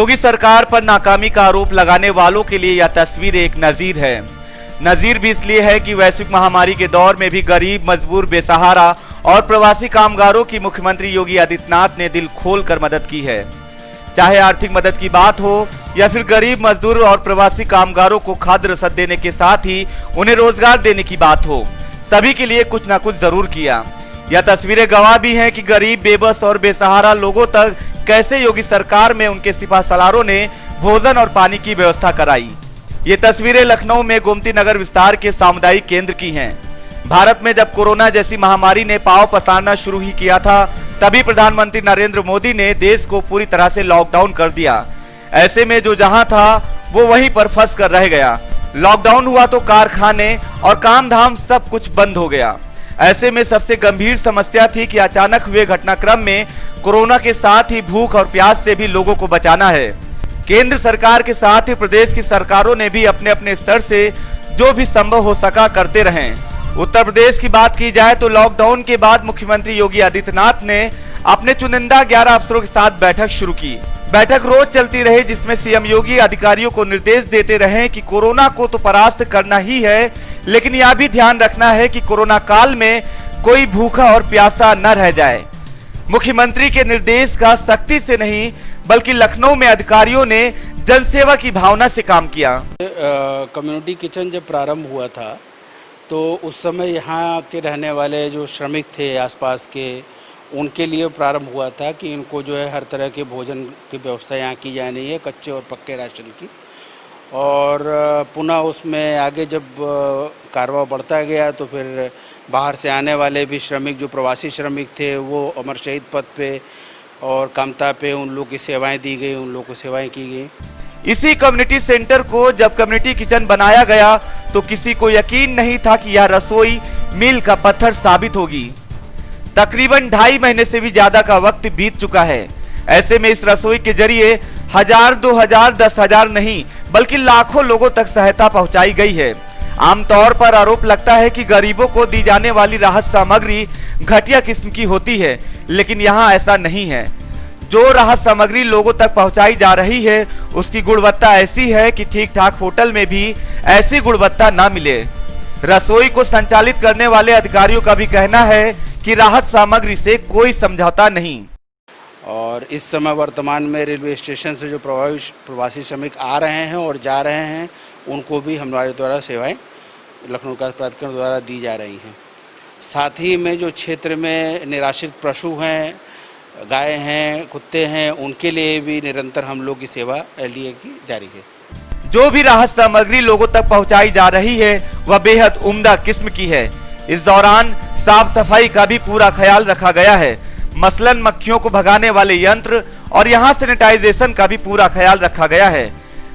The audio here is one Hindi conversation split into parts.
योगी सरकार पर नाकामी का आरोप लगाने वालों के लिए यह तस्वीर एक नजीर है। नजीर भी इसलिए है कि वैश्विक महामारी के दौर में भी गरीब, मजबूर, बेसहारा और प्रवासी कामगारों की मुख्यमंत्री योगी आदित्यनाथ ने दिल खोलकर मदद की है। चाहे आर्थिक मदद की बात हो या फिर गरीब, मजदूर और प्रवासी कामगारों को खाद्य रसद देने के साथ ही उन्हें रोजगार देने की बात हो, सभी के लिए कुछ न कुछ जरूर किया। यह तस्वीरें गवाह भी हैं कि गरीब, बेबस और बेसहारा लोगों तक कैसे योगी सरकार में उनके सिपा सलारों ने भोजन और पानी की व्यवस्था कराई। ये तस्वीरें लखनऊ में गोमती नगर विस्तार के सामुदायिक केंद्र की हैं। भारत में जब कोरोना जैसी महामारी ने पांव पसारना शुरू ही किया था, तभी प्रधानमंत्री नरेंद्र मोदी ने देश को पूरी तरह से लॉकडाउन कर दिया। ऐसे में जो जहां था वो वहीं पर फंस कर रह गया। लॉकडाउन हुआ तो कारखाने और काम धाम सब कुछ बंद हो गया। ऐसे में सबसे गंभीर समस्या थी कि अचानक हुए घटनाक्रम में कोरोना के साथ ही भूख और प्यास से भी लोगों को बचाना है। केंद्र सरकार के साथ ही प्रदेश की सरकारों ने भी अपने अपने स्तर से जो भी संभव हो सका करते रहे। उत्तर प्रदेश की बात की जाए तो लॉकडाउन के बाद मुख्यमंत्री योगी आदित्यनाथ ने अपने चुनिंदा 11 अफसरों के साथ बैठक शुरू की। बैठक रोज चलती रही, जिसमें सीएम योगी अधिकारियों को निर्देश देते रहे कि कोरोना को तो परास्त करना ही है, लेकिन यह भी ध्यान रखना है कि कोरोना काल में कोई भूखा और प्यासा न रह जाए। मुख्यमंत्री के निर्देश का सख्ती से नहीं बल्कि लखनऊ में अधिकारियों ने जनसेवा की भावना से काम किया। कम्युनिटी किचन जब प्रारंभ हुआ था तो उस समय यहाँ के रहने वाले जो श्रमिक थे आसपास के, उनके लिए प्रारंभ हुआ था कि इनको जो है हर तरह के भोजन की व्यवस्था यहाँ की जानी है, कच्चे और पक्के राशन की। और पुनः उसमें आगे जब कारवा बढ़ता गया तो फिर बाहर से आने वाले भी श्रमिक, जो प्रवासी श्रमिक थे, वो अमर शहीद पथ पे और कामता पे उन लोग की सेवाएं दी गई, उन लोग को सेवाएं की गई। इसी कम्युनिटी सेंटर को जब कम्युनिटी किचन बनाया गया तो किसी को यकीन नहीं था कि यह रसोई मील का पत्थर साबित होगी। तकरीबन 2.5 महीने से भी ज्यादा का वक्त बीत चुका है। ऐसे में इस रसोई के जरिए 1000, 2000, 10,000 नहीं बल्कि लाखों लोगों तक सहायता पहुंचाई गई है। आमतौर पर आरोप लगता है कि गरीबों को दी जाने वाली राहत सामग्री घटिया किस्म की होती है, लेकिन यहाँ ऐसा नहीं है। जो राहत सामग्री लोगों तक पहुंचाई जा रही है उसकी गुणवत्ता ऐसी है कि ठीक ठाक होटल में भी ऐसी गुणवत्ता ना मिले। रसोई को संचालित करने वाले अधिकारियों का भी कहना है कि राहत सामग्री से कोई समझौता नहीं। और इस समय वर्तमान में रेलवे स्टेशन से जो प्रवासी श्रमिक आ रहे हैं और जा रहे हैं, उनको भी हमारे द्वारा सेवाएं लखनऊ विकास प्राधिकरण द्वारा दी जा रही हैं। साथ ही में जो क्षेत्र में निराश्रित पशु हैं, गाय हैं, कुत्ते हैं, उनके लिए भी निरंतर हम लोग की सेवा एलडीए की जारी है। जो भी राहत सामग्री लोगों तक पहुंचाई जा रही है वह बेहद उम्दा किस्म की है। इस दौरान साफ सफाई का भी पूरा ख्याल रखा गया है। मसलन मक्खियों को भगाने वाले यंत्र और यहाँ सैनिटाइजेशन का भी पूरा ख्याल रखा गया है।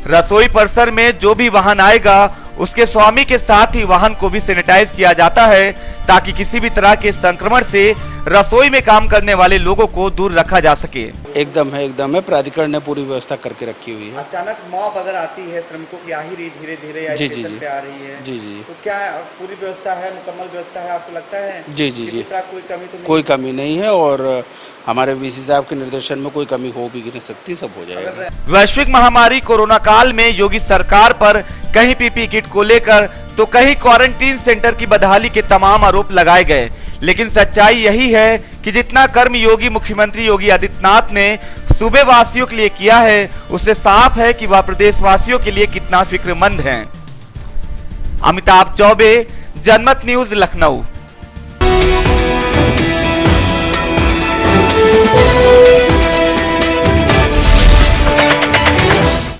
रसोई परिसर में जो भी वाहन आएगा उसके स्वामी के साथ ही वाहन को भी सैनिटाइज किया जाता है, ताकि किसी भी तरह के संक्रमण से रसोई में काम करने वाले लोगों को दूर रखा जा सके। एकदम है, प्राधिकरण ने पूरी व्यवस्था करके रखी हुई है। अचानक मॉब अगर आती है, श्रमिकों की आ ही रही धीरे धीरे जी आ रही है, जी, तो क्या पूरी व्यवस्था है, मुकम्मल व्यवस्था है, आपको लगता है? जी, कोई कमी तो नहीं? कोई कमी नहीं है और हमारे वीसी साहब के निर्देशन में कोई कमी हो भी नहीं सकती, सब हो जाएगा। वैश्विक महामारी कोरोना काल में योगी सरकार पर कहीं पीपी किट को लेकर तो कहीं क्वारंटीन सेंटर की बदहाली के तमाम आरोप लगाए गए, लेकिन सच्चाई यही है कि जितना कर्म योगी मुख्यमंत्री योगी आदित्यनाथ ने सूबे वासियों के लिए किया है, उससे साफ है कि वह प्रदेशवासियों के लिए कितना फिक्रमंद हैं। अमिताभ चौबे, जनमत न्यूज, लखनऊ।